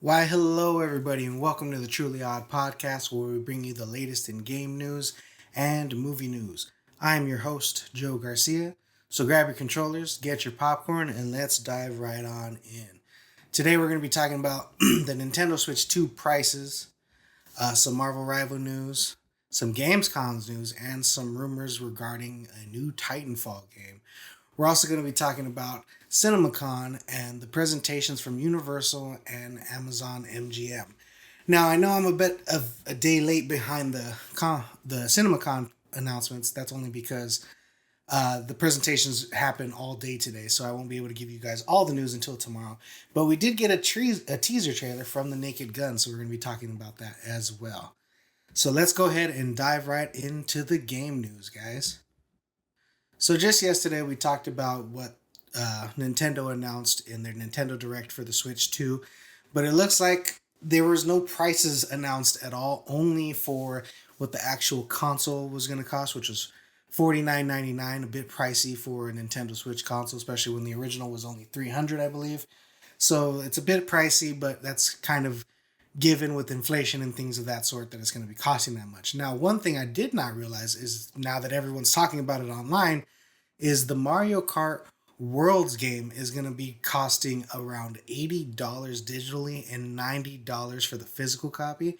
Why, hello, everybody, and welcome to the Truly Odd Podcast, where we bring you the latest in game news and movie news. I am your host, Joe Garcia. So grab your controllers, get your popcorn, and let's dive right on in. Today, we're going to be talking about the Nintendo Switch 2 prices, some Marvel Rival news, some Gamescom news, and some rumors regarding a new Titanfall game. We're also going to be talking about CinemaCon and the presentations from Universal and Amazon MGM. Now, I know I'm a bit of a day late behind the CinemaCon announcements. That's only because the presentations happen all day today, so I won't be able to give you guys all the news until tomorrow. But we did get a teaser trailer from the Naked Gun, so we're going to be talking about that as well. So let's go ahead and dive right into the game news, guys. So just yesterday, we talked about what Nintendo announced in their Nintendo Direct for the Switch 2, but it looks like there was no prices announced at all, only for what the actual console was going to cost, which was $49.99, a bit pricey for a Nintendo Switch console, especially when the original was only $300, I believe. So it's a bit pricey, but that's kind of given with inflation and things of that sort that it's going to be costing that much. Now, one thing I did not realize is now that everyone's talking about it online is the Mario Kart Worlds game is going to be costing around $80 digitally and $90 for the physical copy,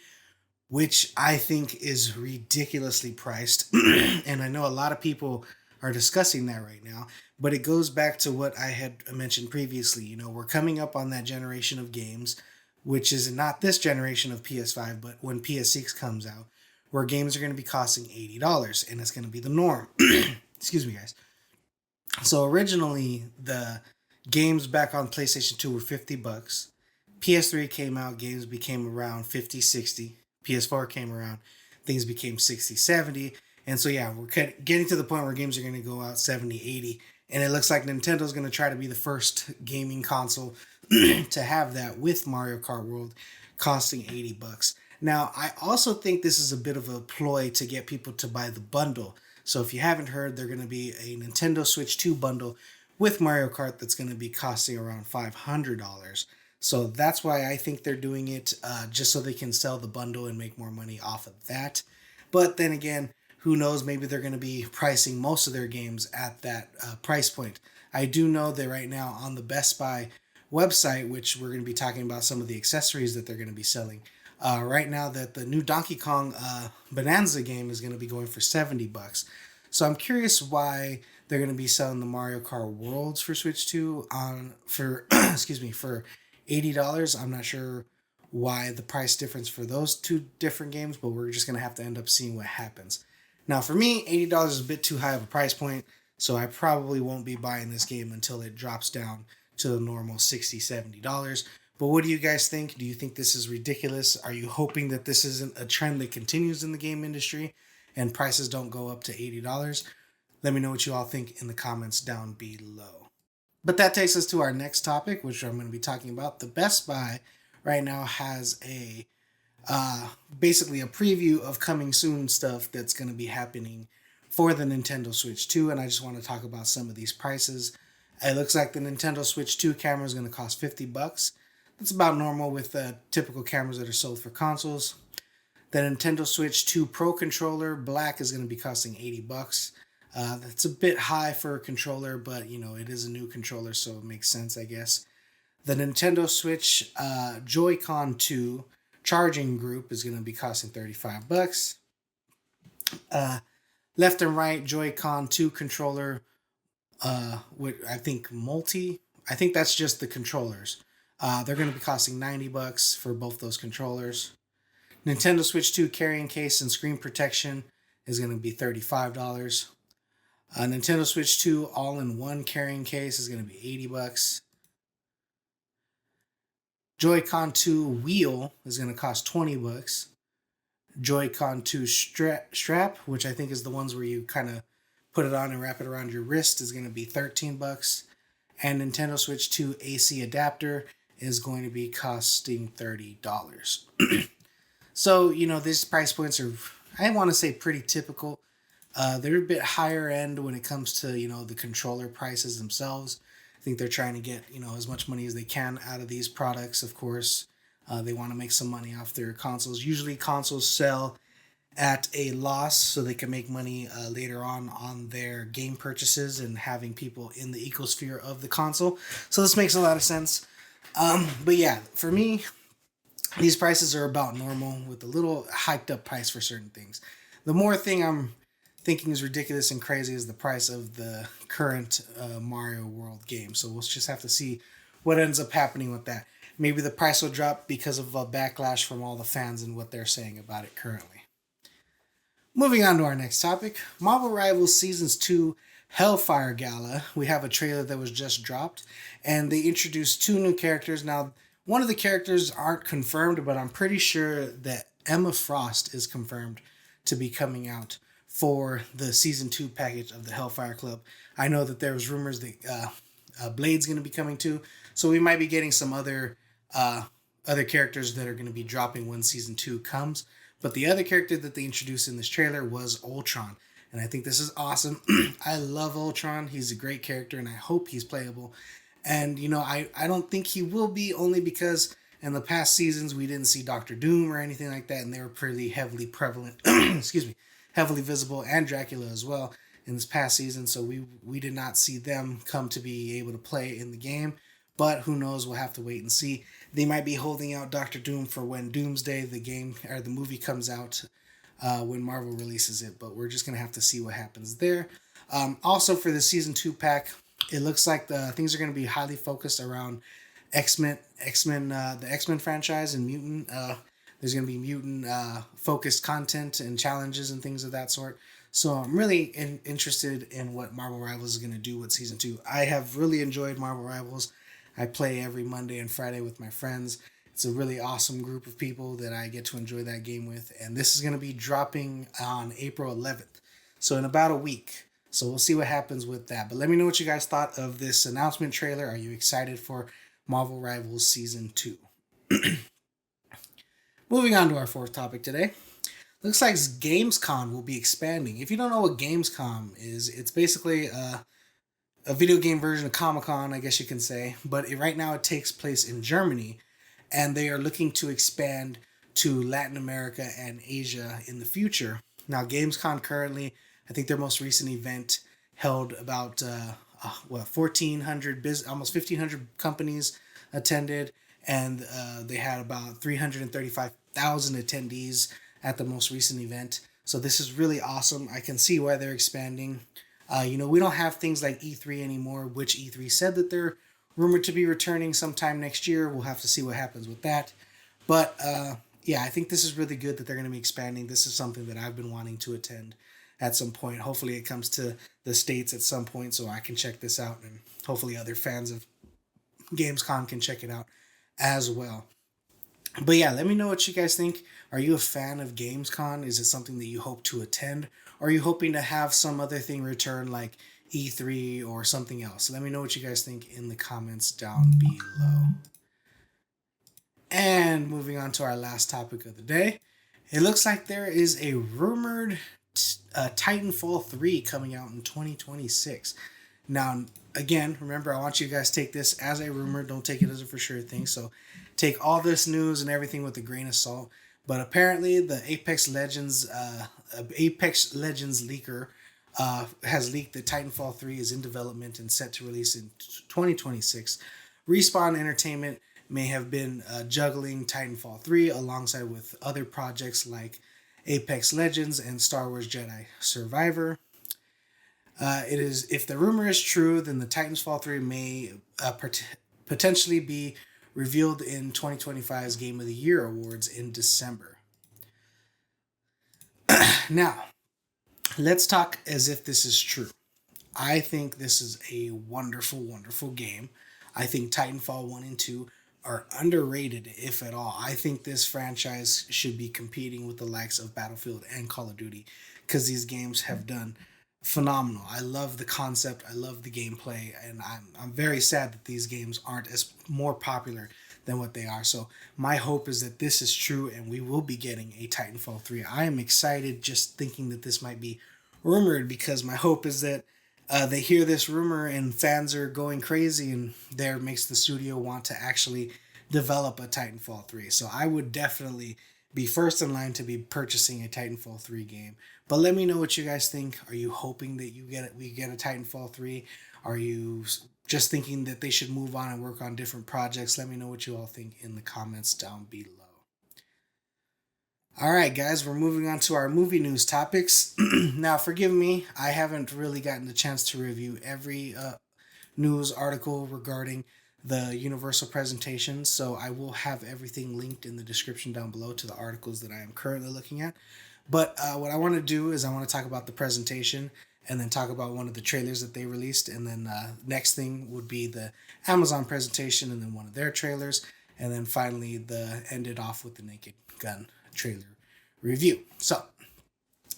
which I think is ridiculously priced. And I know a lot of people are discussing that right now, but it goes back to what I had mentioned previously. You know, we're coming up on that generation of games, which is not this generation of PS5, but when PS6 comes out, where games are going to be costing $80, and it's going to be the norm. Excuse me, guys. So originally, the games back on PlayStation 2 were $50. PS3 came out, games became around 50, 60. PS4 came around, things became 60, 70. And so, yeah, we're getting to the point where games are going to go out 70, 80. And it looks like Nintendo's going to try to be the first gaming console to have that with Mario Kart World costing $80. Now, I also think this is a bit of a ploy to get people to buy the bundle. So if you haven't heard, they're going to be a Nintendo Switch 2 bundle with Mario Kart that's going to be costing around $500. So that's why I think they're doing it, just so they can sell the bundle and make more money off of that. But then again, who knows, maybe they're going to be pricing most of their games at that price point. I do know that right now on the Best Buy website, which we're going to be talking about some of the accessories that they're going to be selling, right now that the new Donkey Kong Bonanza game is going to be going for $70. So I'm curious why they're going to be selling the Mario Kart Worlds for Switch 2 on for excuse me, for $80. I'm not sure why the price difference for those two different games, but we're just going to have to end up seeing what happens. Now for me, $80 is a bit too high of a price point, so I probably won't be buying this game until it drops down to the normal $60, $70. But what do you guys think? Do you think this is ridiculous? Are you hoping that this isn't a trend that continues in the game industry and prices don't go up to $80? Let me know what you all think in the comments down below. But that takes us to our next topic, which I'm going to be talking about. The Best Buy right now has a basically a preview of coming soon stuff that's going to be happening for the Nintendo Switch 2, and I just want to talk about some of these prices. It looks like the Nintendo Switch 2 camera is going to cost $50. That's about normal with the typical cameras that are sold for consoles. The Nintendo Switch 2 Pro controller Black is going to be costing $80. That's a bit high for a controller, but you know, it is a new controller, so it makes sense, I guess. The Nintendo Switch Joy-Con 2 charging group is going to be costing $35. Left and right Joy-Con 2 controller with I think I think that's just the controllers. They're going to be costing $90 for both those controllers. Nintendo Switch 2 carrying case and screen protection is going to be $35. Nintendo Switch 2 all-in-one carrying case is going to be $80. Joy-Con 2 wheel is going to cost $20. Joy-Con 2 strap, which I think is the ones where you kind of put it on and wrap it around your wrist, is going to be $13. And Nintendo Switch 2 AC adapter is going to be costing $30. So, you know, these price points are, I want to say, pretty typical. They're a bit higher end when it comes to, you know, the controller prices themselves. I think they're trying to get, you know, as much money as they can out of these products, of course. They want to make some money off their consoles. Usually, consoles sell at a loss so they can make money later on their game purchases and having people in the ecosphere of the console. So this makes a lot of sense. But yeah, for me, these prices are about normal with a little hyped up price for certain things. The more thing I'm thinking is ridiculous and crazy is the price of the current Mario World game. So we'll just have to see what ends up happening with that. Maybe the price will drop because of a backlash from all the fans and what they're saying about it currently. Moving on to our next topic, Marvel Rivals Seasons 2 Hellfire Gala. We have a trailer that was just dropped, and they introduced two new characters. Now, one of the characters aren't confirmed, but I'm pretty sure that Emma Frost is confirmed to be coming out for the Season 2 package of the Hellfire Club. I know that there was rumors that Blade's going to be coming too, so we might be getting some other characters that are going to be dropping when Season 2 comes. But the other character that they introduced in this trailer was Ultron. And I think this is awesome. I love Ultron. He's a great character, and I hope he's playable. And, I don't think he will be, only because in the past seasons we didn't see Doctor Doom or anything like that, and they were pretty heavily prevalent, excuse me, heavily visible, and Dracula as well in this past season. So we did not see them come to be able to play in the game. But who knows? We'll have to wait and see. They might be holding out Doctor Doom for when Doomsday, the game or the movie, comes out when Marvel releases it. But we're just gonna have to see what happens there. Also, for the Season 2 pack, it looks like the things are gonna be highly focused around X-Men, the X-Men franchise, and Mutant. There's gonna be mutant focused content and challenges and things of that sort. So I'm really interested in what Marvel Rivals is gonna do with Season 2. I have really enjoyed Marvel Rivals. I play every Monday and Friday with my friends. It's a really awesome group of people that I get to enjoy that game with. And this is going to be dropping on April 11th. So in about a week. So we'll see what happens with that. But let me know what you guys thought of this announcement trailer. Are you excited for Marvel Rivals Season 2? Moving on to our fourth topic today. Looks like Gamescom will be expanding. If you don't know what Gamescom is, it's basically a video game version of Comic-Con, I guess you can say. But right now it takes place in Germany, and they are looking to expand to Latin America and Asia in the future. Now, Gamescom currently, I think their most recent event held about 1,400 almost 1,500 companies attended, and they had about 335,000 attendees at the most recent event. So this is really awesome. I can see why they're expanding. We don't have things like E3 anymore, which E3 said that they're rumored to be returning sometime next year. We'll have to see what happens with that. But I think this is really good that they're going to be expanding. This is something that I've been wanting to attend at some point. Hopefully it comes to the States at some point so I can check this out, and hopefully other fans of Gamescom can check it out as well. But yeah, let me know what you guys think. Are you a fan of Gamescom? Is it something that you hope to attend? Or are you hoping to have some other thing return like E3 or something else? Let me know what you guys think in the comments down below. And moving on to our last topic of the day. It looks like there is a rumored Titanfall 3 coming out in 2026. Now, again, remember, I want you guys to take this as a rumor. Don't take it as a for sure thing. So take all this news and everything with a grain of salt. But apparently the Apex Legends leaker has leaked that Titanfall 3 is in development and set to release in 2026. Respawn Entertainment may have been juggling Titanfall 3 alongside with other projects like Apex Legends and Star Wars Jedi Survivor. If the rumor is true, then the Titanfall 3 may potentially be revealed in 2025's Game of the Year awards in December. Now, let's talk as if this is true. I think this is a wonderful, wonderful game. I think Titanfall 1 and 2 are underrated, if at all. I think this franchise should be competing with the likes of Battlefield and Call of Duty because these games have done phenomenal. I love the concept. I love the gameplay, and I'm very sad that these games aren't as more popular than what they are. So my hope is that this is true and we will be getting a Titanfall 3. I am excited just thinking that this might be rumored, because my hope is that they hear this rumor and fans are going crazy, and there makes the studio want to actually develop a Titanfall 3. So I would definitely be first in line to be purchasing a Titanfall 3 game. But let me know what you guys think. Are you hoping that we get a Titanfall 3? Are you just thinking that they should move on and work on different projects? Let me know what you all think in the comments down below. All right, guys, we're moving on to our movie news topics. Now, forgive me, I haven't really gotten the chance to review every news article regarding the Universal presentation, so I will have everything linked in the description down below to the articles that I am currently looking at. But what I want to do is I want to talk about the presentation and then talk about one of the trailers that they released, and then next thing would be the Amazon presentation and then one of their trailers, and then finally the ended off with the Naked Gun trailer review. So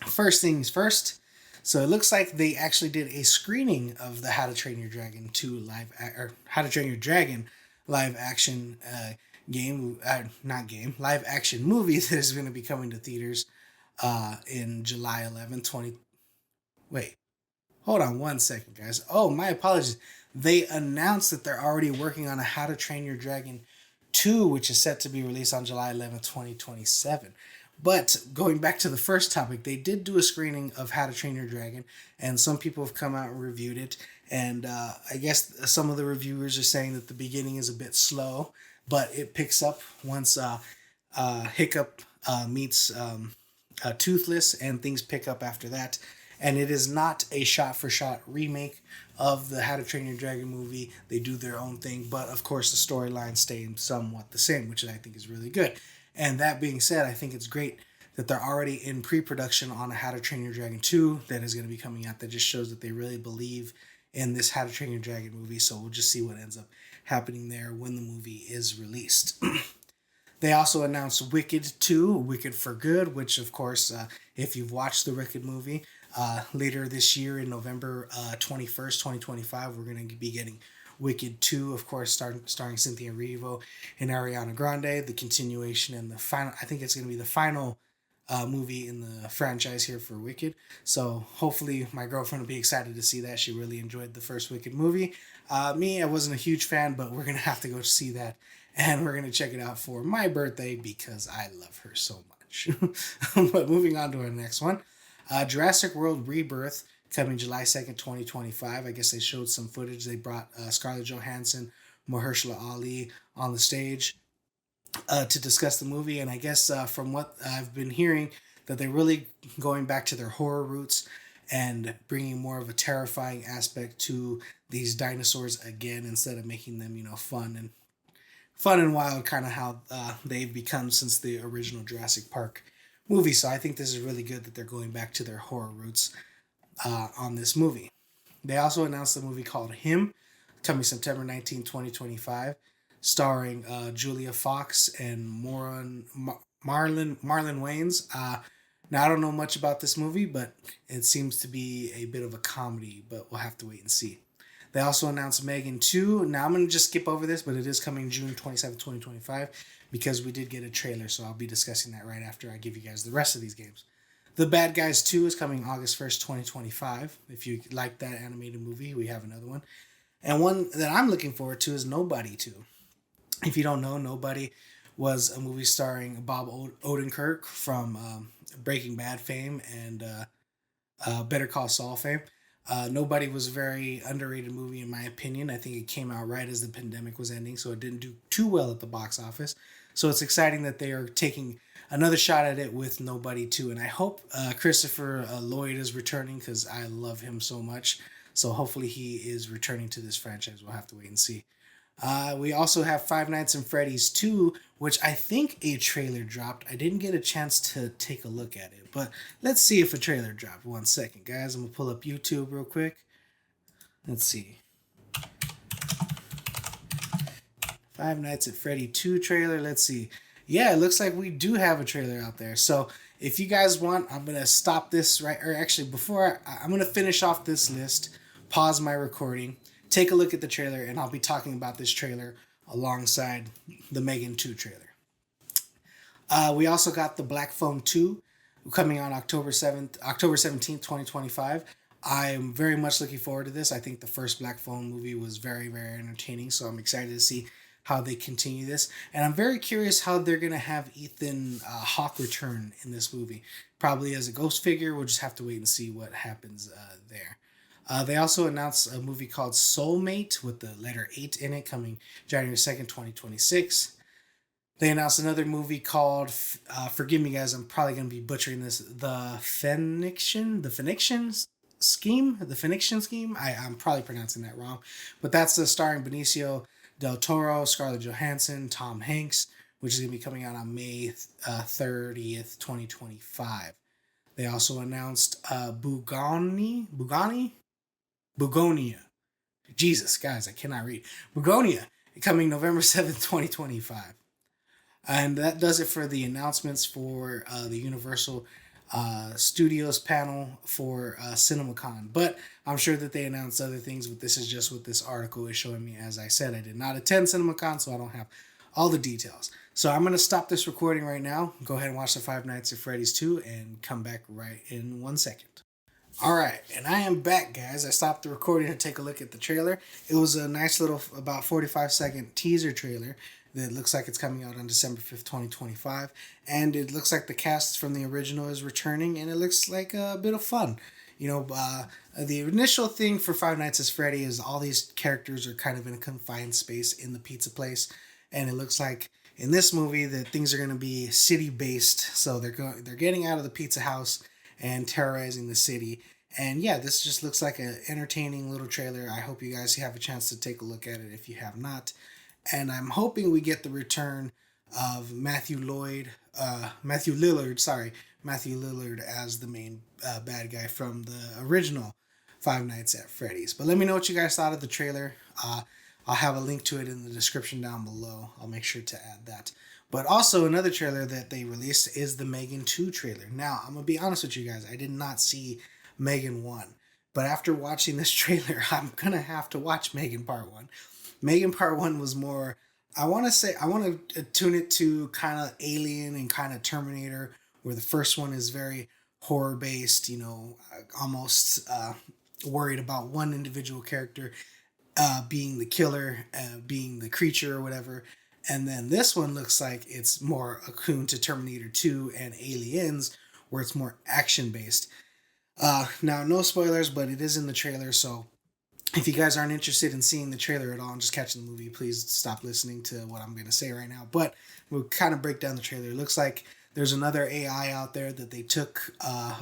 first things first. So it looks like they actually did a screening of the How to Train Your Dragon 2 or How to Train Your Dragon live action live action movie that is going to be coming to theaters in July 11th, 20. Wait, hold on one second, guys. Oh, my apologies. They announced that they're already working on a How to Train Your Dragon 2, which is set to be released on July 11th, 2027. But going back to the first topic, they did do a screening of How to Train Your Dragon, and some people have come out and reviewed it. And I guess some of the reviewers are saying that the beginning is a bit slow, but it picks up once Hiccup meets Toothless, and things pick up after that. And it is not a shot-for-shot remake of the How to Train Your Dragon movie. They do their own thing, but of course the storyline stays somewhat the same, which I think is really good. And that being said, I think it's great that they're already in pre-production on a How to Train Your Dragon 2 that is going to be coming out. That just shows that they really believe in this How to Train Your Dragon movie. So we'll just see what ends up happening there when the movie is released. They also announced Wicked 2, Wicked for Good, which of course, if you've watched the Wicked movie, later this year in November 21st, 2025, we're going to be getting Wicked 2, of course, starring Cynthia Erivo and Ariana Grande, the continuation and the final. I think it's going to be the final movie in the franchise here for Wicked. So hopefully my girlfriend will be excited to see that. She really enjoyed the first Wicked movie. Me, I wasn't a huge fan, but we're going to have to go see that. And we're going to check it out for my birthday because I love her so much. But moving on to our next one. Jurassic World Rebirth, coming July 2nd, 2025. I guess they showed some footage. They brought Scarlett Johansson, Mahershala Ali on the stage to discuss the movie. And I guess from what I've been hearing, that they're really going back to their horror roots and bringing more of a terrifying aspect to these dinosaurs again, instead of making them, fun and wild, kind of how they've become since the original Jurassic Park movie. So I think this is really good that they're going back to their horror roots on this movie. They also announced a movie called Him, coming September 19, 2025, starring Julia Fox and Marlon Wayans. Now, I don't know much about this movie, but it seems to be a bit of a comedy, but we'll have to wait and see. They also announced Megan 2. Now, I'm going to just skip over this, but it is coming June 27, 2025, because we did get a trailer, so I'll be discussing that right after I give you guys the rest of these games. The Bad Guys 2 is coming August 1st, 2025. If you like that animated movie, we have another one. And one that I'm looking forward to is Nobody 2. If you don't know, Nobody was a movie starring Bob Odenkirk from Breaking Bad fame and Better Call Saul fame. Nobody was a very underrated movie in my opinion. I think it came out right as the pandemic was ending, so it didn't do too well at the box office. So it's exciting that they are taking another shot at it with Nobody 2. And I hope Christopher Lloyd is returning because I love him so much. So hopefully he is returning to this franchise. We'll have to wait and see. We also have Five Nights at Freddy's 2, which I think a trailer dropped. I didn't get a chance to take a look at it, but let's see if a trailer dropped. 1 second, guys. I'm going to pull up YouTube real quick. Let's see. Five Nights at Freddy 2 trailer. Let's see. Yeah, it looks like we do have a trailer out there. So if you guys want, I'm going to stop this right, or actually before I'm going to finish off this list, pause my recording, take a look at the trailer, and I'll be talking about this trailer alongside the Megan 2 trailer. We also got the Black Phone 2 coming on October 17th, 2025. I'm very much looking forward to this. I think the first Black Phone movie was very, very entertaining, so I'm excited to see how they continue this. And I'm very curious how they're going to have Ethan Hawke return in this movie. Probably as a ghost figure. We'll just have to wait and see what happens there. They also announced a movie called Soulmate with the letter 8 in it, coming January 2nd, 2026. They announced another movie called, forgive me guys, I'm probably going to be butchering this, The Phoenician Scheme. I'm probably pronouncing that wrong. But that's starring Benicio del Toro, Scarlett Johansson, Tom Hanks, which is going to be coming out on May 30th, 2025. They also announced Bugonia. Jesus, guys, I cannot read. Bugonia, coming November 7th, 2025. And that does it for the announcements for the Universal Studios panel for CinemaCon. But I'm sure that they announced other things, but this is just what this article is showing me. As I said, I did not attend CinemaCon, so I don't have all the details. So I'm going to stop this recording right now. Go ahead and watch the Five Nights at Freddy's 2 and come back right in 1 second. Alright, and I am back, guys. I stopped the recording to take a look at the trailer. It was a nice little, about 45-second teaser trailer that looks like it's coming out on December 5th, 2025. And it looks like the cast from the original is returning, and it looks like a bit of fun. You know, the initial thing for Five Nights at Freddy is all these characters are kind of in a confined space in the pizza place. And it looks like in this movie that things are going to be city-based. So they're getting out of the pizza house and terrorizing the city. And yeah, this just looks like an entertaining little trailer. I hope you guys have a chance to take a look at it if you have not. And I'm hoping we get the return of Matthew Lillard as the main bad guy from the original Five Nights at Freddy's. But let me know what you guys thought of the trailer. I'll have a link to it in the description down below. I'll make sure to add that. But also another trailer that they released is the Megan 2 trailer. Now, I'm going to be honest with you guys. I did not see Megan 1. But after watching this trailer, I'm going to have to watch Megan Part 1. Megan Part 1 was more, I want to tune it to kind of Alien and kind of Terminator, where the first one is very horror-based, you know, almost worried about one individual character being the killer, being the creature or whatever. And then this one looks like it's more attuned to Terminator 2 and Aliens, where it's more action-based. Now, no spoilers, but it is in the trailer, so if you guys aren't interested in seeing the trailer at all and just catching the movie, please stop listening to what I'm going to say right now. But we'll kind of break down the trailer. It looks like there's another AI out there that they took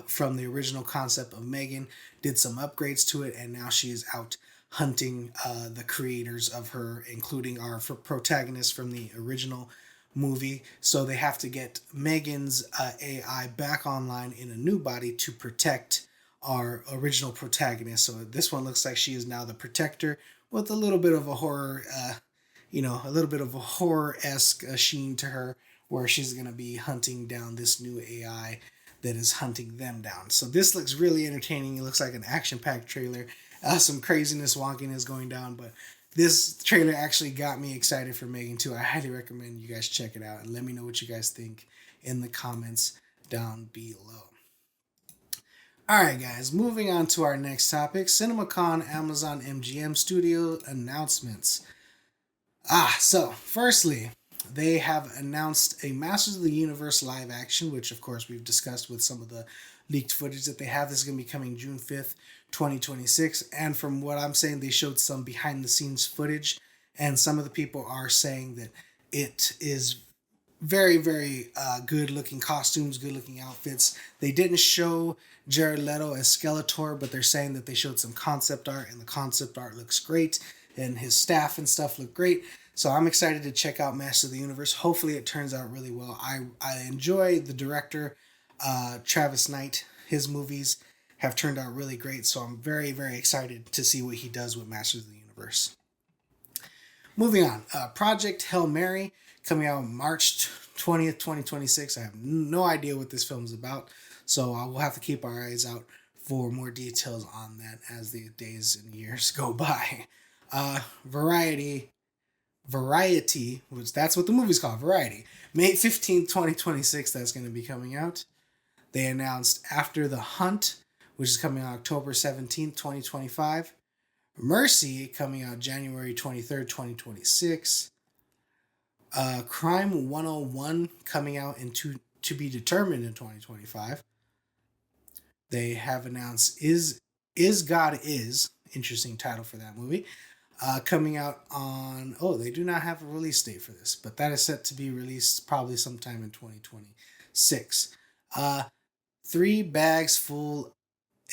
from the original concept of Megan, did some upgrades to it, and now she is out hunting the creators of her, including our protagonist from the original movie. So they have to get Megan's AI back online in a new body to protect our original protagonist. So this one looks like she is now the protector with a little bit of a horror, a little bit of a horror-esque sheen to her, where she's going to be hunting down this new AI that is hunting them down. So this looks really entertaining. It looks like an action-packed trailer. Some craziness, wonkiness going down, but this trailer actually got me excited for Megan 2. I highly recommend you guys check it out and let me know what you guys think in the comments down below. Alright guys, moving on to our next topic, CinemaCon Amazon MGM Studio announcements. So firstly, they have announced a Masters of the Universe live action, which of course we've discussed with some of the leaked footage that they have. This is going to be coming June 5th, 2026. And from what I'm saying, they showed some behind the scenes footage, and some of the people are saying that it is very, very good looking costumes, good looking outfits. They didn't show Jared Leto as Skeletor, but they're saying that they showed some concept art, and the concept art looks great, and his staff and stuff look great. So I'm excited to check out Master of the Universe. Hopefully it turns out really well. I enjoy the director, Travis Knight. His movies have turned out really great, so I'm very, very excited to see what he does with Masters of the Universe. Moving on, Project Hail Mary, coming out March 20th, 2026. I have no idea what this film is about, so we'll have to keep our eyes out for more details on that as the days and years go by. Variety, which that's what the movie's called, Variety. May 15th, 2026, that's going to be coming out. They announced After the Hunt, which is coming out October 17th, 2025. Mercy, coming out January 23rd, 2026. Crime 101 coming out to be determined in 2025. They have announced Is God Is, interesting title for that movie, coming out on, oh, they do not have a release date for this, but that is set to be released probably sometime in 2026. Uh, Three Bags Full,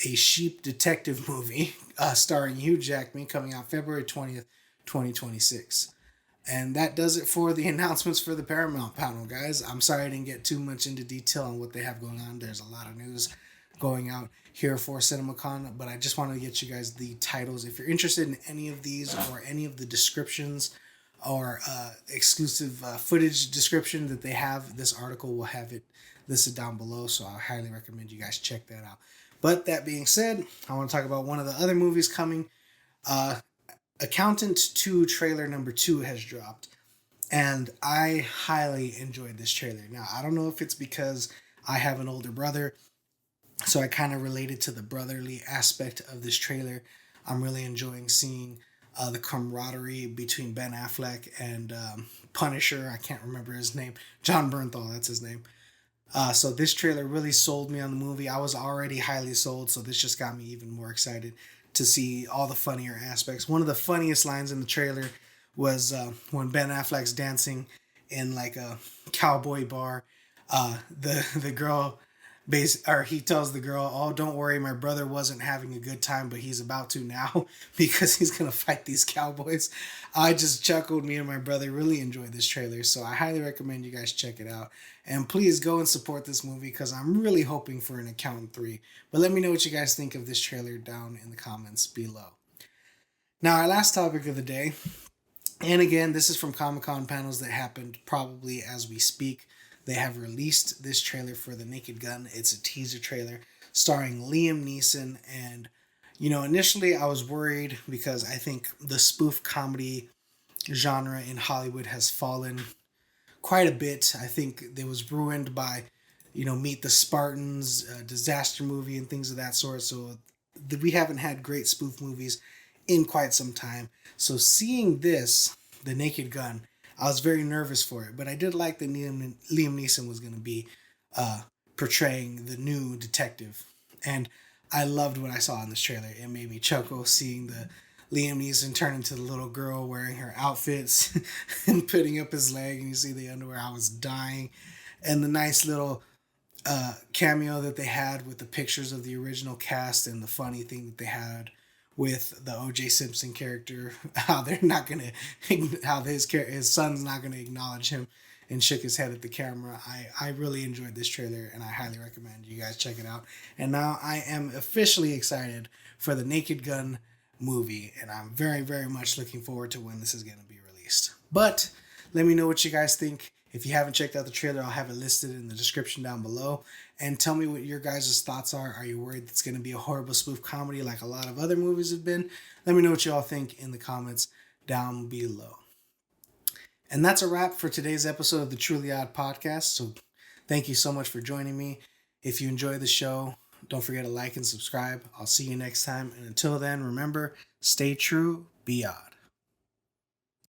a sheep detective movie starring Hugh Jackman, coming out February 20th, 2026. And that does it for the announcements for the Paramount panel, guys. I'm sorry I didn't get too much into detail on what they have going on. There's a lot of news going out here for CinemaCon, but I just wanted to get you guys the titles. If you're interested in any of these or any of the descriptions or exclusive footage description that they have, this article will have it listed down below, so I highly recommend you guys check that out. But that being said, I want to talk about one of the other movies coming. Uh, Accountant 2 trailer number 2 has dropped, and I highly enjoyed this trailer. Now, I don't know if it's because I have an older brother, so I kind of related to the brotherly aspect of this trailer. I'm really enjoying seeing the camaraderie between Ben Affleck and Punisher. I can't remember his name. John Bernthal, that's his name. So this trailer really sold me on the movie. I was already highly sold, so this just got me even more excited to see all the funnier aspects. One of the funniest lines in the trailer was when Ben Affleck's dancing in like a cowboy bar. The girl he tells the girl, "Oh, don't worry, my brother wasn't having a good time, but he's about to now because he's gonna fight these cowboys." I just chuckled. Me and my brother really enjoyed this trailer, so I highly recommend you guys check it out. And please go and support this movie because I'm really hoping for an Accountant 3. But let me know what you guys think of this trailer down in the comments below. Now, our last topic of the day, and again, this is from Comic-Con panels that happened probably as we speak. They have released this trailer for The Naked Gun. It's a teaser trailer starring Liam Neeson. And, initially I was worried because I think the spoof comedy genre in Hollywood has fallen quite a bit. I think it was ruined by, Meet the Spartans, disaster movie, and things of that sort. So we haven't had great spoof movies in quite some time. So seeing this, The Naked Gun, I was very nervous for it, but I did like that Liam Neeson was going to be portraying the new detective. And I loved what I saw in this trailer. It made me chuckle seeing the Liam Neeson turn into the little girl wearing her outfits and putting up his leg, and you see the underwear. I was dying. And the nice little cameo that they had with the pictures of the original cast, and the funny thing that they had with the O.J. Simpson character, how they're not gonna, how his son's not gonna acknowledge him, and shook his head at the camera. I really enjoyed this trailer, and I highly recommend you guys check it out. And now I am officially excited for the Naked Gun movie, and I'm very, very much looking forward to when this is gonna be released. But let me know what you guys think. If you haven't checked out the trailer, I'll have it listed in the description down below. And tell me what your guys' thoughts are. Are you worried it's going to be a horrible spoof comedy like a lot of other movies have been? Let me know what you all think in the comments down below. And that's a wrap for today's episode of the Truly Odd Podcast. So thank you so much for joining me. If you enjoy the show, don't forget to like and subscribe. I'll see you next time. And until then, remember, stay true, be odd.